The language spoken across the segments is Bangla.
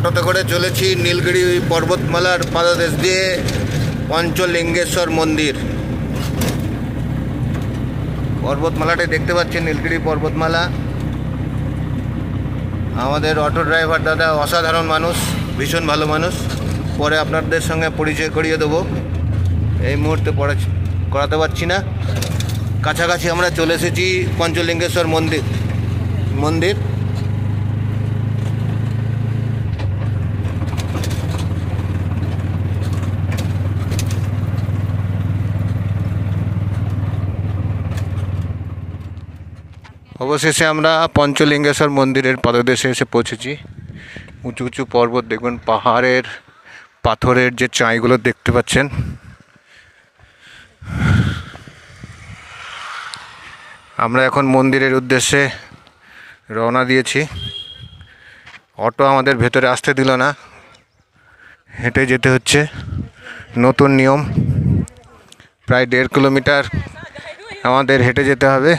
অটোতে করে চলেছি নীলগিরি পর্বতমালার পাদদেশ দিয়ে পঞ্চলিঙ্গেশ্বর মন্দির। পর্বতমালাটাই দেখতে পাচ্ছেন, নীলগিরি পর্বতমালা। আমাদের অটো ড্রাইভার দাদা অসাধারণ মানুষ, ভীষণ ভালো মানুষ। পরে আপনাদের সঙ্গে পরিচয় করিয়ে দেবো, এই মুহূর্তে করাতে পারছি না। কাছাকাছি আমরা চলে এসেছি পঞ্চলিঙ্গেশ্বর মন্দির। অবশেষে আমরা পঞ্চলিঙ্গেশ্বর মন্দিরের পাদদেশে এসে পৌঁছেছি। উঁচু উঁচু পর্বত দেখবেন, পাহাড়ের পাথরের যে চাঁইগুলো দেখতে পাচ্ছেন। আমরা এখন মন্দিরের উদ্দেশ্যে রওনা দিয়েছি। অটো আমাদের ভেতরে আসতে দিল না, হেঁটে যেতে হচ্ছে। নতুন নিয়ম, প্রায় 1.5 কিলোমিটার আমাদের হেঁটে যেতে হবে,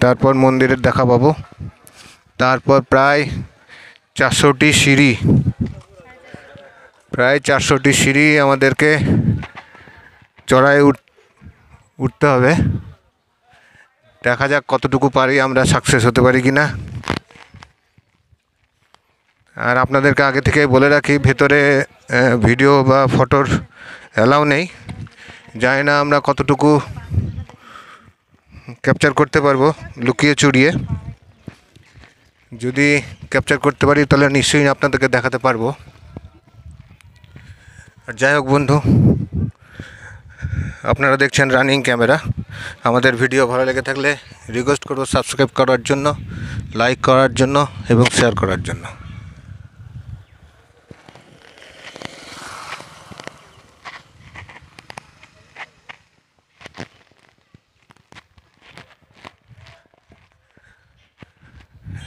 তারপর মন্দিরের দেখা পাবো। তারপর প্রায় 400টি সিঁড়ি আমাদেরকে চড়াই উঠতে হবে। দেখা যাক কতটুকু পারি, আমরা সাকসেস হতে পারি কিনা। আর আপনাদেরকে আগে থেকেই বলে রাখি, ভেতরে ভিডিও বা ফটোর অ্যালাউ নেই। জানি না আমরা কতটুকু ক্যাপচার করতে পারবো লুকিয়ে চুরিয়ে। যদি ক্যাপচার করতে পারি তাহলে নিশ্চয়ই আপনাদেরকে দেখাতে পারবো। আর যাই হোক বন্ধু, আপনারা দেখছেন রানিং ক্যামেরা। আমাদের ভিডিও ভালো লেগে থাকলে রিকোয়েস্ট করব সাবস্ক্রাইব করার জন্য, লাইক করার জন্য এবং শেয়ার করার জন্য।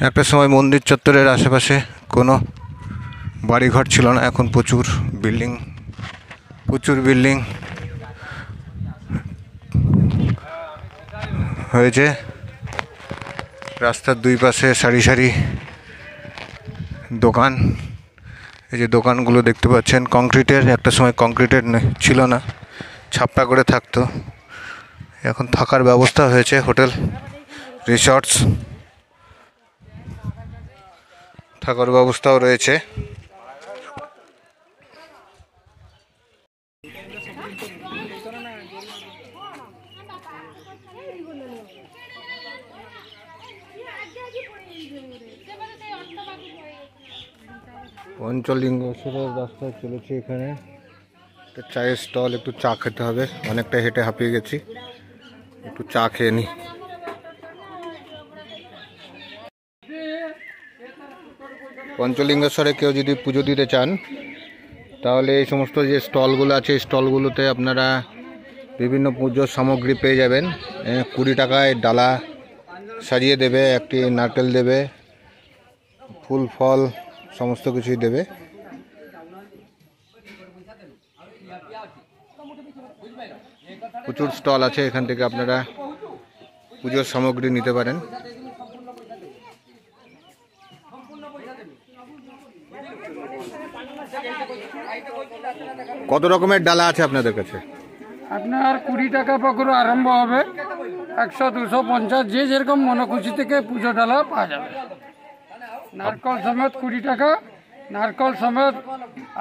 একটা সময় মন্দির চত্বরের আশেপাশে কোনো বাড়িঘর ছিল না, এখন প্রচুর বিল্ডিং হয়েছে। রাস্তার দুই পাশে সারি সারি দোকান। এই যে দোকানগুলো দেখতে পাচ্ছেন কংক্রিটের, একটা সময় কংক্রিটের ছিল না, ছাপটা করে থাকতো। এখন থাকার ব্যবস্থা হয়েছে, হোটেল রিসর্টস থাকার ব্যবস্থাও রয়েছে। পঞ্চলিঙ্গেশ্বরের রাস্তায় চলেছি। এখানে একটা চায়ের স্টল, একটু চা খেতে হবে। অনেকটা হেঁটে হাঁপিয়ে গেছি, একটু চা খেয়ে নিই। পঞ্চলিঙ্গেশ্বরে কেউ যদি পুজো দিতে চান তাহলে এই সমস্ত যে স্টলগুলো আছে, স্টলগুলোতে আপনারা বিভিন্ন পুজোর সামগ্রী পেয়ে যাবেন। 20 টাকায় ডালা সাজিয়ে দেবে, একটি নারকেল দেবে, ফুল ফল সমস্ত কিছুই দেবে। প্রচুর স্টল আছে, এখান থেকে আপনারা পুজোর সামগ্রী নিতে পারেন। কত রকমের ডালা আছে আপনাদের কাছে? আপনার 20 টাকা পাকুড়ো আরম্ভ হবে, 100, 250 যে যেরকম মনোখুশি থেকে পুজো ডালা পাওয়া যাবে। নারকল সমেত 20 টাকা, নারকল সমেত।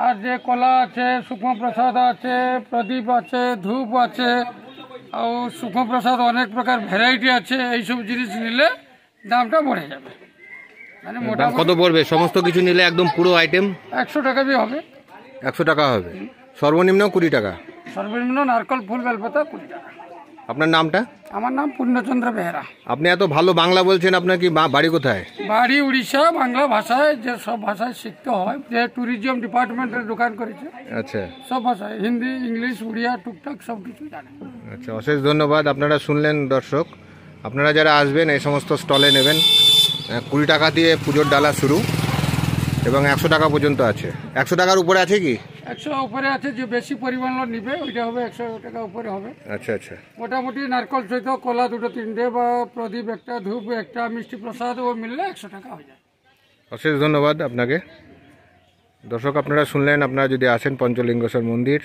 আর যে কলা আছে, শুকনো প্রসাদ আছে, প্রদীপ আছে, ধূপ আছে, আর শুকনো প্রসাদ অনেক প্রকার ভ্যারাইটি আছে। এইসব জিনিস নিলে দামটা বেড়ে যাবে। মানে মোটামুটি কত পড়বে সমস্ত কিছু নিলে? একদম পুরো আইটেম 100 টাকা বি হবে। 100 টাকা হবে, সর্বনিম্ন 20 টাকা। সর্বনিম্ন নারকল ফুল বেলপাতা 20 টাকা। আপনার নামটা? আমার নাম পূর্ণচন্দ্র বেহেরা। আপনি এত ভালো বাংলা বলছেন, আপনার কি বাড়ি কোথায়? বাড়ি উড়িষ্যা। বাংলা ভাষায় যে সব ভাষায় শিখতে হয়, যে ট্যুরিজম ডিপার্টমেন্টের দোকান করেছে। আচ্ছা, সব ভাষায়, হিন্দি, ইংলিশ, উড়িয়া টুকটাক সব কিছু জানে। আচ্ছা, অশেষ ধন্যবাদ। আপনারা শুনলেন দর্শক, আপনারা যারা আসবেন এই সমস্ত স্টলে নেবেন। 20 টাকা দিয়ে পুজোর ডালা শুরু এবং 100 টাকা পর্যন্ত আছে। 100 টাকার উপরে আছে কি? 100 উপরে আছে, যে বেশি পরিমাণ নিবে ওইটা হবে 100 টাকা উপরে হবে। আচ্ছা আচ্ছা। মোটামুটি নারকল সহিত কলা 2-3টে বা প্রদীপ একটা, ধূপ একটা, মিষ্টি প্রসাদ ও মিললে 100 টাকা হয়ে যায়। অশেষ ধন্যবাদ আপনাকে। দর্শক আপনারা শুনলেন, আপনারা যদি আসেন পঞ্চলিঙ্গেশ্বর মন্দির,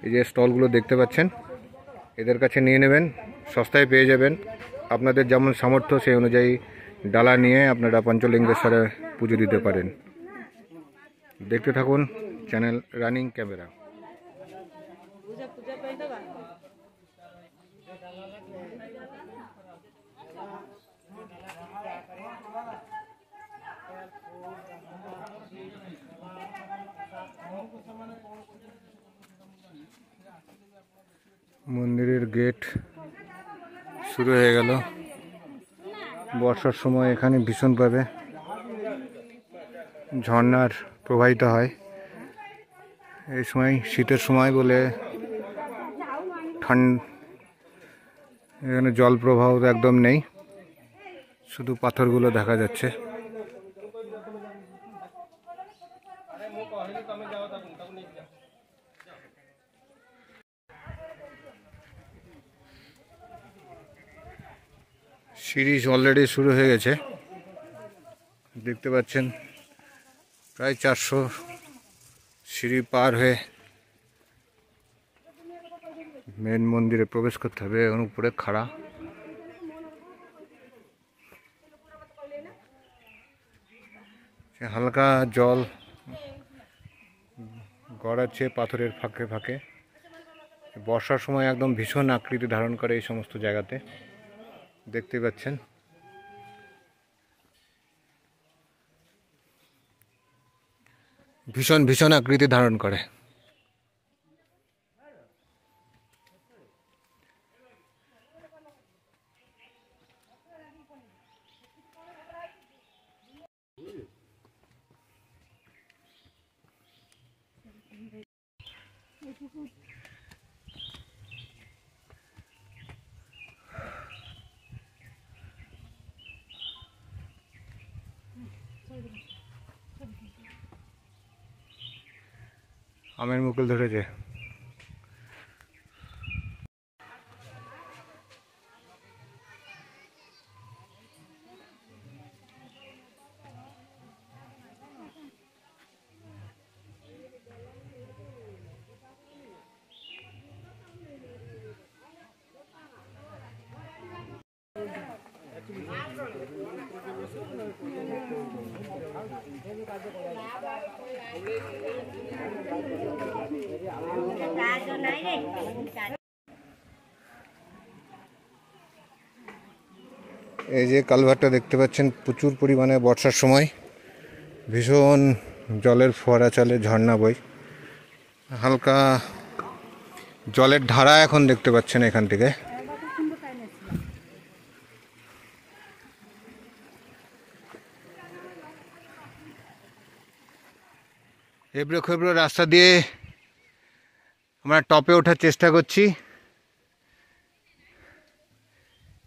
এই যে স্টলগুলো দেখতে পাচ্ছেন, এদের কাছে নিয়ে নেবেন, সস্তায় পেয়ে যাবেন। আপনাদের যেমন সামর্থ্য সেই অনুযায়ী ডালা নিয়ে আপনারা পঞ্চলিঙ্গেশ্বরে পুজো দিতে পারেন। দেখতে থাকুন চ্যানেল রানিং ক্যামেরা। মন্দিরের গেট শুরু হয়ে গেল। বর্ষার সময় এখানে ভীষণভাবে ঝর্ণার প্রবাহিত হয়। এই সময় শীতের সময় বলে এখানে জল প্রবাহ একদম নেই, শুধু পাথরগুলো দেখা যাচ্ছে। সিঁড়ি অলরেডি শুরু হয়ে গেছে, দেখতে পাচ্ছেন প্রায় 400 সিঁড়ি পার হয়ে মেন মন্দিরে প্রবেশ করতে হবে। এখন উপরে খাড়া, হালকা জল গড়াচ্ছে পাথরের ফাঁকে ফাঁকে। বর্ষার সময় একদম ভীষণ আকৃতি ধারণ করে এই সমস্ত জায়গাতে, দেখতে পাচ্ছেন। ভীষণ ভীষণ আকৃতি ধারণ করে। আমের মুকুল ধরেছে। এই যে কালভারটা দেখতে পাচ্ছেন, প্রচুর পরিমাণে বর্ষার সময় ভীষণ জলের ফোয়ারা চলে, ঝর্ণা বই, হালকা জলের ধারা এখন দেখতে পাচ্ছেন এখান থেকে। এবড়ো খেবড়ো রাস্তা দিয়ে আমরা টপে ওঠার চেষ্টা করছি।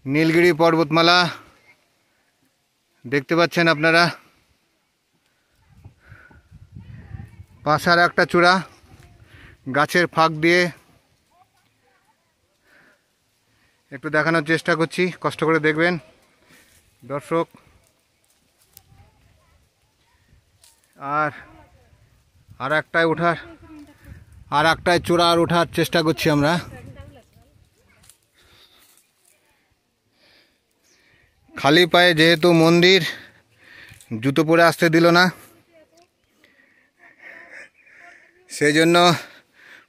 নীলগিরি পর্বতমালা দেখতে পাচ্ছেন আপনারা, পাশার একটা চূড়া, গাছের ফাঁক দিয়ে একটু দেখানোর চেষ্টা করছি, কষ্ট করে দেখবেন দর্শক। আর একটায় চূড়া আর ওঠার চেষ্টা করছি আমরা। খালি পায়ে যেহেতু মন্দির, জুতো পরে আসতে দিল না, সেই জন্য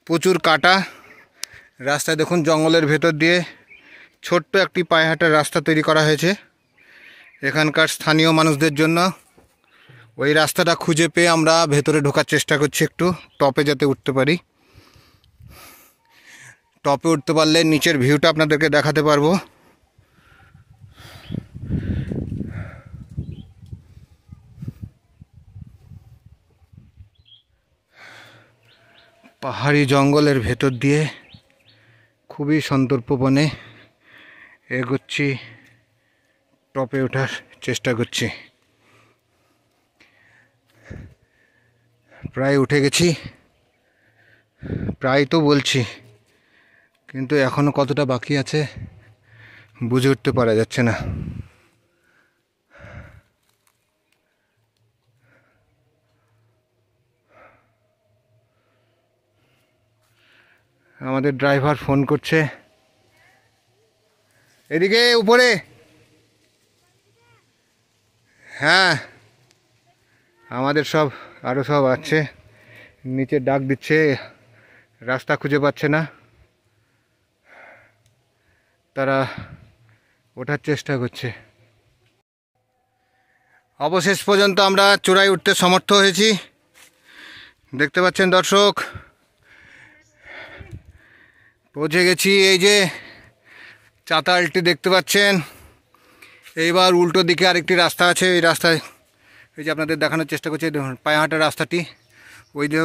প্রচুর কাটা রাস্তায় দেখুন, জঙ্গলের ভেতর দিয়ে ছোট্ট একটি পায়ে হাঁটার রাস্তা তৈরি করা হয়েছে এখানকার স্থানীয় মানুষদের জন্য। ওই রাস্তাটা খুঁজে পেয়ে আমরা ভেতরে ঢোকার চেষ্টা করছি, একটু টপে যাতে উঠতে পারি। টপে উঠতে পারলে নিচের ভিউটা আপনাদেরকে দেখাতে পারবো। পাহাড়ি জঙ্গলের ভেতর দিয়ে খুবই সন্তর্পণে এগোচ্ছি, টপে ওঠার চেষ্টা করছি। প্রায় উঠে গেছি, প্রায় তো বলছি, কিন্তু এখনো কতটা বাকি আছে বুঝে উঠতে পারা যাচ্ছে না। আমাদের ড্রাইভার ফোন করছে, এদিকে উপরে। হ্যাঁ, আমাদের সব আরও সব আছে, নিচে ডাক দিচ্ছে, রাস্তা খুঁজে পাচ্ছে না, তারা ওঠার চেষ্টা করছে। অবশেষ পর্যন্ত আমরা চূড়ায় উঠতে সমর্থ হয়েছি। দেখতে পাচ্ছেন দর্শক, পৌঁছে গেছি। এই যে চাতালটি দেখতে পাচ্ছেন। এইবার উল্টো দিকে আরেকটি রাস্তা আছে, এই রাস্তায় এই যে আপনাদের দেখানোর চেষ্টা করছি, দেখুন পায়ে হাঁটার রাস্তাটি ওই যে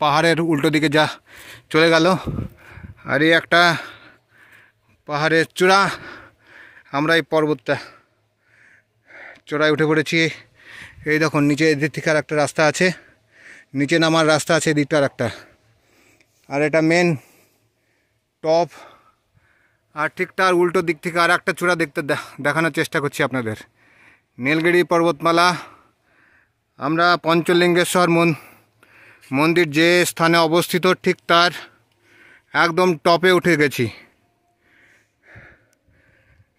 পাহাড়ের উল্টো দিকে যা চলে গেল। আর এই একটা পাহাড়ের চূড়া, আমরা এই পর্বতটা চূড়ায় উঠে পড়েছি। এই দেখুন নিচে এদিক থেকে আর একটা রাস্তা আছে, নিচে নামার রাস্তা আছে এদিকটার একটা, আর এটা মেন টপ। আর ঠিক তার উল্টো দিক থেকে আর একটা চূড়া দেখানোর চেষ্টা করছি আপনাদের, নীলগিরি পর্বতমালা। আমরা পঞ্চলিঙ্গেশ্বর মন্দির যে স্থানে অবস্থিত ঠিক তার একদম টপে উঠে গেছি।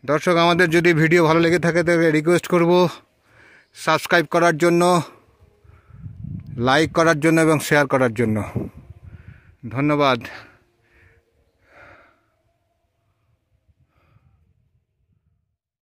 দর্শক, আমাদের যদি ভিডিও ভালো লেগে থাকে তবে রিকোয়েস্ট করব সাবস্ক্রাইব করার জন্য, লাইক করার জন্য এবং শেয়ার করার জন্য। ধন্যবাদ।